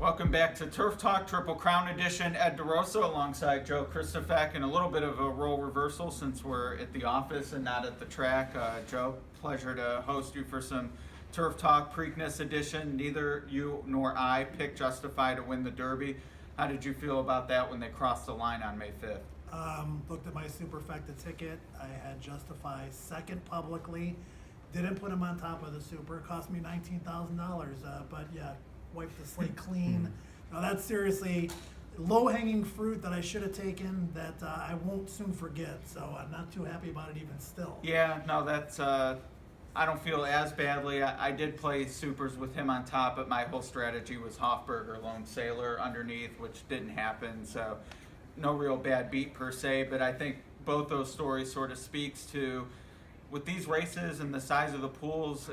Welcome back to Turf Talk, Triple Crown Edition. Ed DeRosa alongside Joe Kristufek, and a little bit of a role reversal since we're at the office and not at the track. Joe, pleasure to host you for some Turf Talk Preakness Edition. Neither you nor I picked Justify to win the Derby. How did you feel about that when they crossed the line on May 5th? Looked at my superfecta ticket. I had Justify second publicly. Didn't put him on top of the super. It cost me $19,000. But yeah, wiped the slate clean. Now that's seriously low-hanging fruit that I should have taken that I won't soon forget. So I'm not too happy about it even still. Yeah, no, that's I don't feel as badly. I did play supers with him on top, but my whole strategy was Hofberger, Lone Sailor underneath, which didn't happen. So no real bad beat per se, but I think both those stories sort of speaks to, with these races and the size of the pools,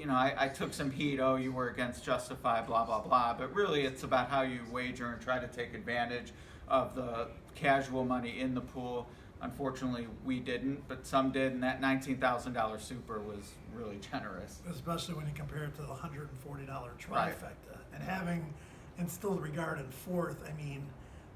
I took some heat, you were against Justify, blah, blah, blah, but really it's about how you wager and try to take advantage of the casual money in the pool. Unfortunately, we didn't, but some did, and that $19,000 super was really generous. Especially when you compare it to the $140 trifecta. Right. And having instilled regard in fourth, I mean,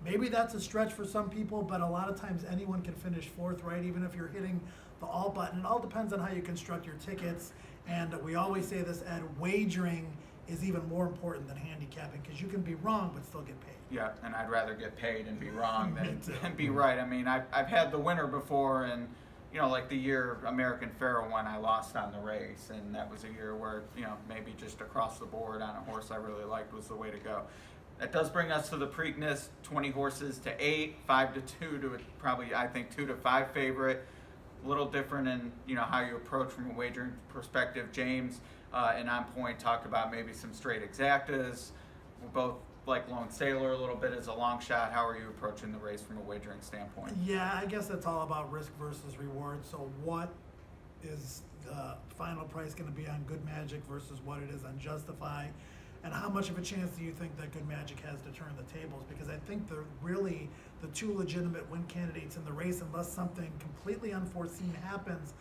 maybe that's a stretch for some people, but a lot of times anyone can finish fourth, right? Even if you're hitting the all button. It all depends on how you construct your tickets. And we always say this, Ed, wagering is even more important than handicapping because you can be wrong but still get paid. Yeah, and I'd rather get paid and be wrong than be right. I mean, I've had the winner before, and like the year American Pharoah won, I lost on the race, and that was a year where maybe just across the board on a horse I really liked was the way to go. That does bring us to the Preakness, 20 horses to 8, 5 to 2 to probably, I think, 2 to 5 favorite. A little different in how you approach from a wagering perspective. James and On Point talked about maybe some straight exactas. We're both like Lone Sailor a little bit as a long shot. How are you approaching the race from a wagering standpoint? Yeah, I guess it's all about risk versus reward. So what is the final price going to be on Good Magic versus what it is on Justify? And how much of a chance do you think that Good Magic has to turn the tables? Because I think they're really the two legitimate win candidates in the race unless something completely unforeseen happens.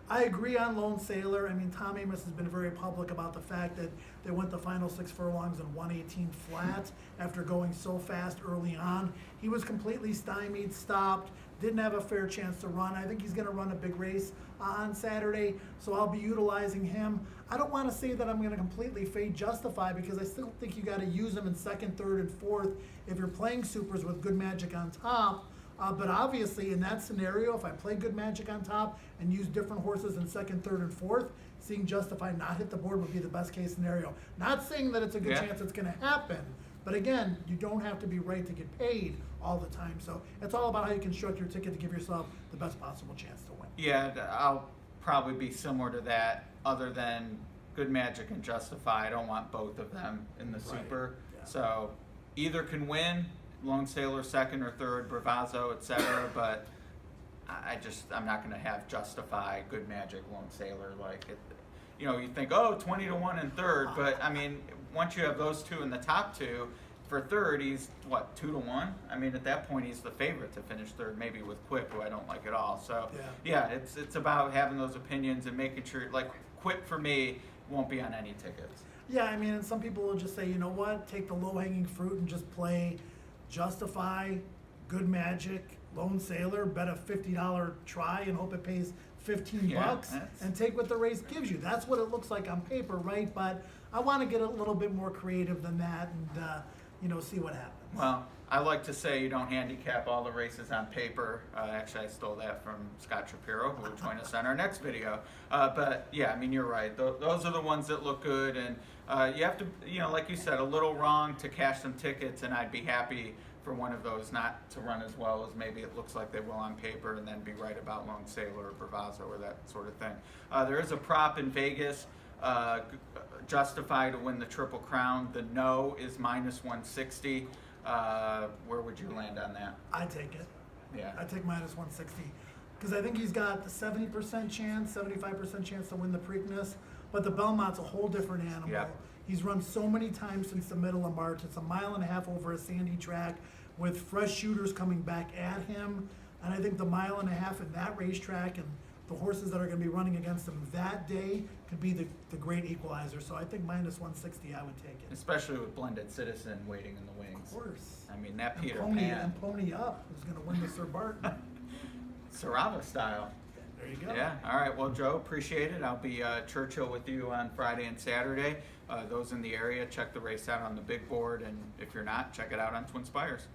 I agree on Lone Sailor. I mean, Tom Amos has been very public about the fact that they went the final 6 furlongs in 118 flat after going so fast early on. He was completely stymied, stopped, didn't have a fair chance to run. I think he's going to run a big race on Saturday, so I'll be utilizing him. I don't want to say that I'm going to completely fade Justify because I still think you got to use him in second, third, and fourth if you're playing supers with Good Magic on top. But obviously, in that scenario, if I play Good Magic on top and use different horses in second, third, and fourth, seeing Justify not hit the board would be the best case scenario. Not saying that it's a good chance it's going to happen, but again, you don't have to be right to get paid all the time. So it's all about how you construct your ticket to give yourself the best possible chance to win. Yeah, I'll probably be similar to that, other than Good Magic and Justify. I don't want both of them in the super. Yeah. So either can win, Lone Sailor second or third, Bravazzo, etc. But I'm not going to have Justify, Good Magic, Lone Sailor. Like it, you think 20 to 1 in third, but I mean, once you have those two in the top two, for third he's 2 to 1. I mean, at that point he's the favorite to finish third, maybe with Quip, who I don't like at all. So yeah, it's about having those opinions and making sure, like Quip for me won't be on any tickets. Yeah, I mean, and some people will just say, you know what, take the low-hanging fruit and just play Justify, Good Magic, Lone Sailor, bet a $50 try and hope it pays $15 and take what the race gives you. That's what it looks like on paper, right? But I want to get a little bit more creative than that and, see what happens. Well, I like to say you don't handicap all the races on paper. Actually, I stole that from Scott Shapiro, who will join us on our next video. But yeah, I mean, you're right. Those are the ones that look good, and you have to, like you said, a little wrong to cash some tickets, and I'd be happy for one of those not to run as well as maybe it looks like they will on paper, and then be right about Lone Sailor or Bravazzo or that sort of thing. There is a prop in Vegas, Justify to win the Triple Crown. The no is -160. Where would you land on that? I take it. Yeah. I take -160 because I think he's got the 70% chance, 75% chance to win the Preakness, but the Belmont's a whole different animal. Yep. He's run so many times since the middle of March. It's a 1.5 miles over a sandy track with fresh shooters coming back at him. And I think the 1.5 miles in that racetrack and the horses that are gonna be running against them that day could be the great equalizer. So I think minus 160, I would take it. Especially with Blended Citizen waiting in the wings. Of course. I mean, that And Peter Pony, Pan. and Pony Up is gonna win the Sir Barton. Sarava style. There you go. Yeah, all right. Well, Joe, appreciate it. I'll be Churchill with you on Friday and Saturday. Those in the area, check the race out on the big board, and if you're not, check it out on Twin Spires.